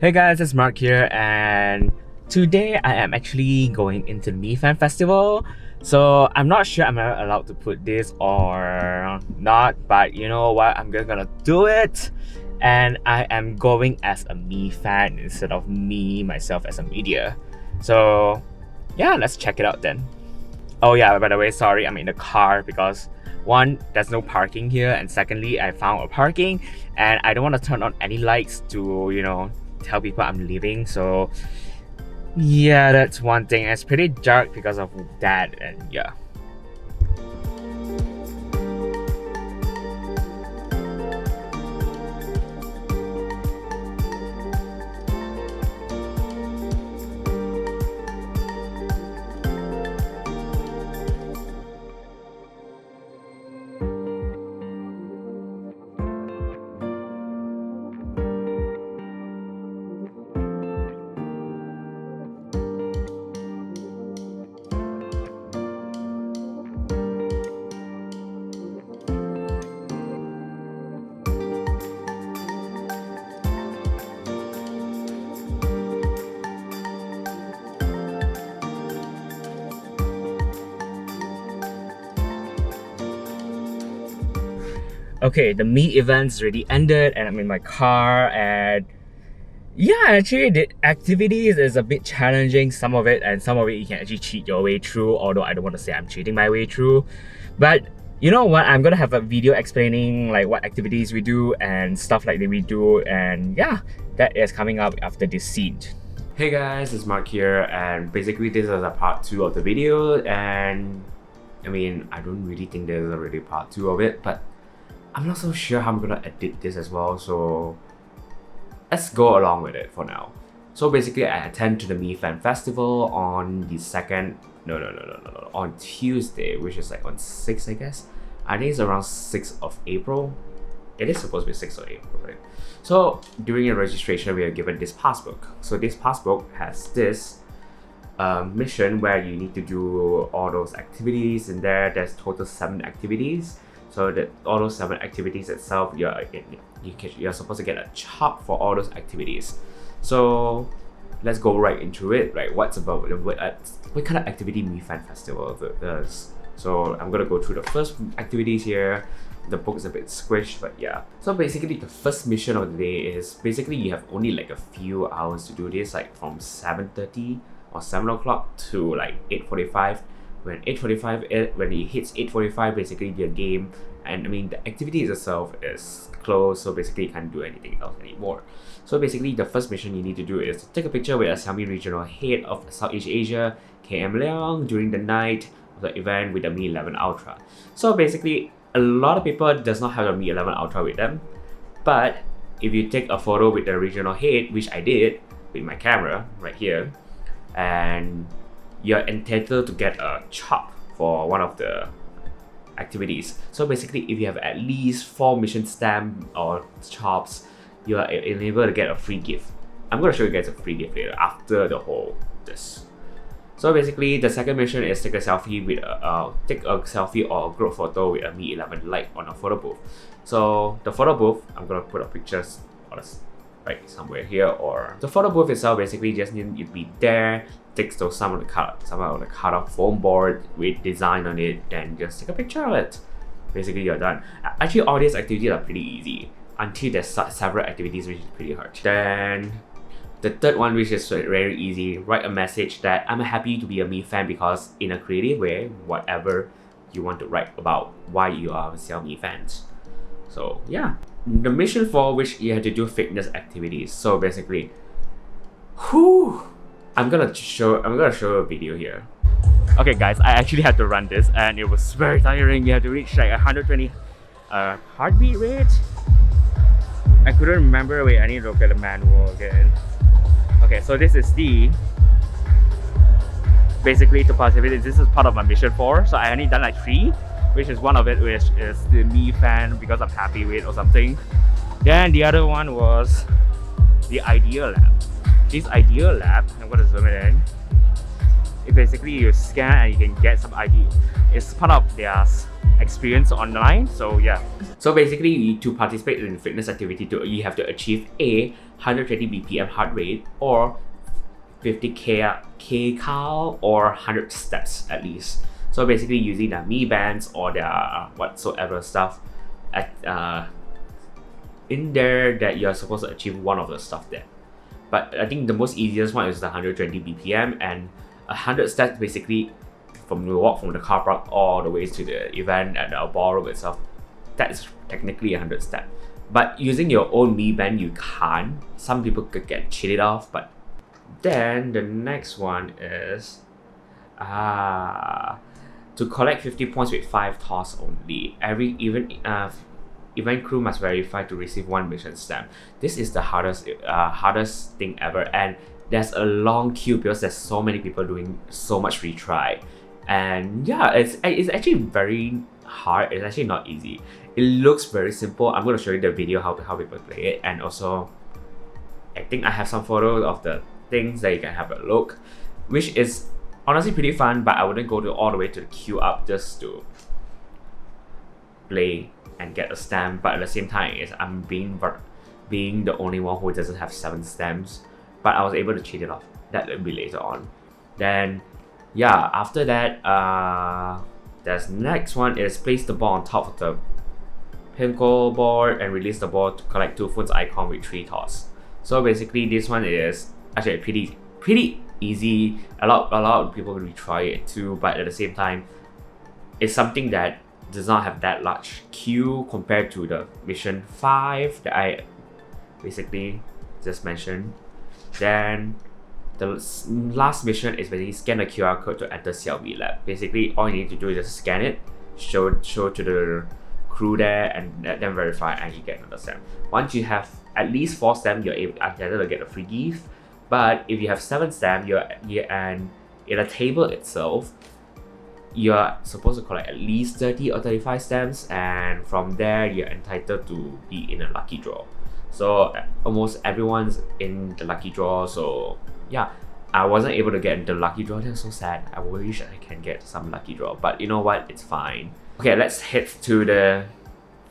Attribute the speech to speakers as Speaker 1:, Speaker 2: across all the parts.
Speaker 1: Hey guys, it's Mark here, and today I am actually going into the Mi Fan Festival. So I'm not sure I'm allowed to put this or not, but you know what? I'm just gonna do it. And I am going as a Mi fan instead of me myself as a media. So yeah, let's check it out then. Oh yeah, by the way, sorry, I'm in the car because one, there's no parking here, and secondly, I found a parking and I don't want to turn on any lights to, tell people I'm leaving. So yeah, that's one thing. It's pretty dark because of that, and yeah. Okay, the meet event's already ended and I'm in my car, and yeah, actually the activities is a bit challenging, some of it, and some of it you can actually cheat your way through, although I don't want to say I'm cheating my way through. But you know what, I'm gonna have a video explaining like what activities we do and stuff like that we do, and yeah, that is coming up after this scene. Hey guys, it's Mark here, and basically this is a part 2 of the video, and I mean, I don't really think there's already part 2 of it, but I'm not so sure how I'm gonna edit this as well, so let's go along with it for now. So basically, I attend to the Mi Fan Festival on the on Tuesday, which is like on 6th, I guess. I think it's around 6th of April. It is supposed to be 6th of April, right? So during the registration, we are given this passbook. So this passbook has this mission where you need to do all those activities in there. There's total 7 activities. So that all those 7 activities itself, you're supposed to get a chop for all those activities. So let's go right into it. Right, what kind of activity Mi Fan Festival does? So I'm gonna go through the first activities here. The book is a bit squished, but yeah. So basically, the first mission of the day is basically you have only like a few hours to do this, like from 7:30 or 7 o'clock to like 8:45. When it hits 8:45, basically the game, and I mean the activity itself is closed, so basically you can't do anything else anymore. So basically the first mission you need to do is to take a picture with a Xiaomi regional head of Southeast Asia, KM Leong, during the night of the event with the Mi 11 Ultra. So basically a lot of people does not have the Mi 11 Ultra with them, but if you take a photo with the regional head, which I did with my camera right here, and you're entitled to get a chop for one of the activities. So basically, if you have at least 4 mission stamp or chops, you are able to get a free gift. I'm going to show you guys a free gift later after the whole this. So basically, the second mission is take a selfie or a group photo with a Mi 11 Lite on a photo booth. So the photo booth, I'm going to put up pictures right somewhere here, or the photo booth itself basically just need you to be there, take some of the cut off foam board with design on it, then just take a picture of it. Basically you're done. Actually all these activities are pretty easy until there's several activities which is pretty hard. Then the third one, which is very easy, write a message that I'm happy to be a Mi fan because in a creative way, whatever you want to write about why you are a Xiaomi fans. So yeah. The mission 4, which you have to do fitness activities. So basically, I'm gonna show a video here. Okay guys, I actually had to run this and it was very tiring. You have to reach like 120 heartbeat rate. I couldn't remember. Wait, I need to look at the manual again. Okay, so this is basically to participate. This is part of my mission 4. So I only done like 3. Which is one of it, which is the Mi Fan because I'm happy with or something. Then the other one was the Idea Lab. This Idea Lab, I'm gonna zoom it in. basically you scan and you can get some ID. It's part of their experience online. So yeah. So basically, to participate in fitness activity, you have to achieve a 120 BPM heart rate or 50 k cal or 100 steps at least. So basically, using the Mi bands or the whatsoever stuff at in there that you're supposed to achieve one of the stuff there. But I think the most easiest one is the 120 BPM, and 100 steps basically from the walk from the car park all the way to the event at the ballroom itself. That's technically 100 steps. But using your own Mi band, you can't. Some people could get cheated off, but then the next one is to collect 50 points with 5 toss only. Every event crew must verify to receive 1 mission stamp. This is the hardest thing ever, and there's a long queue because there's so many people doing so much retry. And yeah, it's actually very hard. It's actually not easy. It looks very simple. I'm going to show you the video how people play it, and also I think I have some photos of the things that you can have a look, which is honestly pretty fun, but I wouldn't go all the way to the queue up just to play and get a stamp. But at the same time, I'm being the only one who doesn't have 7 stamps, but I was able to cheat it off. That will be later on. Then yeah, after that, there's next one is place the ball on top of the pinball board and release the ball to collect 2 phones icon with 3 toss. So basically, this one is actually pretty easy. A lot of people will try it too, but at the same time, it's something that does not have that large queue compared to the mission 5 that I basically just mentioned. Then the last mission is basically scan the QR code to enter Xiaomi Lab. Basically, all you need to do is just scan it, show to the crew there, and let them verify, and you get another stamp. Once you have at least 4 stamps, you're entitled to get a free gift. But if you have 7 stamps, and in a table itself, you're supposed to collect at least 30 or 35 stamps, and from there you're entitled to be in a lucky draw. So almost everyone's in the lucky draw. So yeah, I wasn't able to get into the lucky draw. That's so sad. I wish I can get some lucky draw, but you know what? It's fine. Okay, let's head to the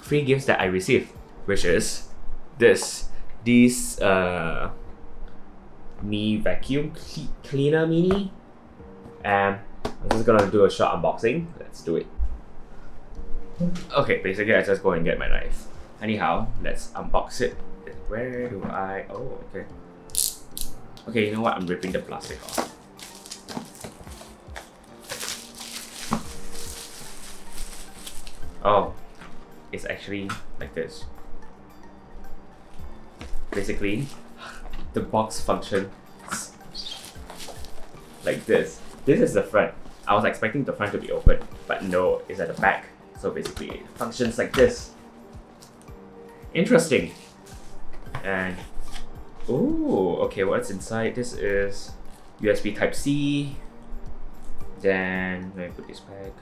Speaker 1: free gifts that I received, which is this Mi vacuum cleaner mini, and I'm just gonna do a short unboxing. Let's do it. Okay, basically I just go and get my knife. Anyhow, let's unbox it. Where do I? Oh, okay. Okay, you know what? I'm ripping the plastic off. Oh, it's actually like this. Basically, the box functions like this. This is the front. I was expecting the front to be open, but no, it's at the back. So basically, it functions like this. Interesting. And oh, okay, what's inside? This is USB Type-C. Then let me put this back.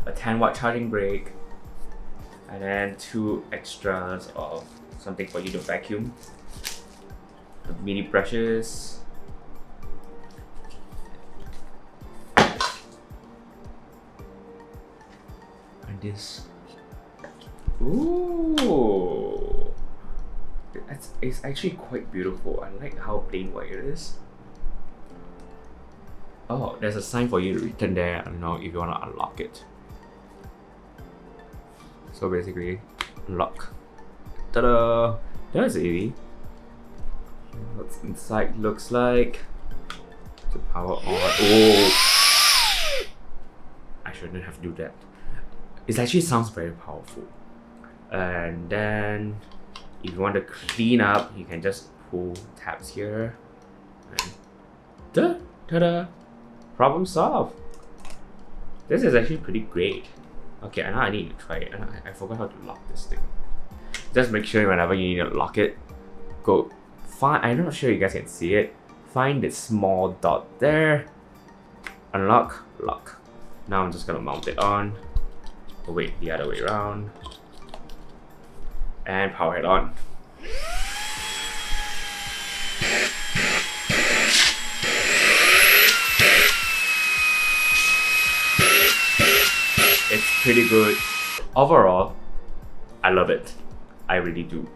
Speaker 1: A 10-watt charging brick, and then 2 extras of something for you to vacuum. The mini brushes. And this. Ooh, it's actually quite beautiful. I like how plain white it is. Oh, there's a sign for you to return there. I don't know if you want to unlock it. So basically, unlock. Ta-da! That's easy. What's inside looks like. To power on. Oh! I shouldn't have to do that. It actually sounds very powerful. And then, if you want to clean up, you can just pull tabs here. And ta-da! Problem solved. This is actually pretty great. Okay, now I need to try it. And I forgot how to lock this thing. Just make sure whenever you need to lock it, go find. I'm not sure you guys can see it. Find this small dot there. Unlock, lock. Now I'm just gonna mount it on. Oh wait, the other way around. And power it on. pretty good. Overall, I love it. I really do.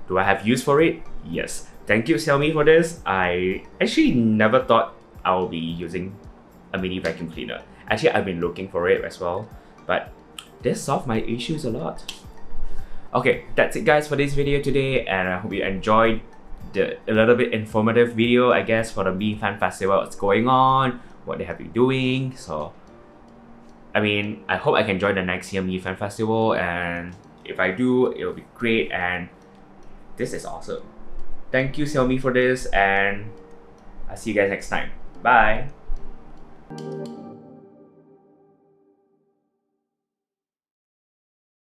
Speaker 1: Do I have use for it? Yes. Thank you Xiaomi for this. I actually never thought I will be using a mini vacuum cleaner. Actually, I've been looking for it as well, but this solved my issues a lot. Okay, that's it guys for this video today, and I hope you enjoyed a little bit informative video, I guess, for the Mi Fan Festival, what's going on, what they have been doing. So I mean, I hope I can join the next year Mi Fan Festival, and if I do, it'll be great, and this is awesome. Thank you Xiaomi for this, and I'll see you guys next time. Bye!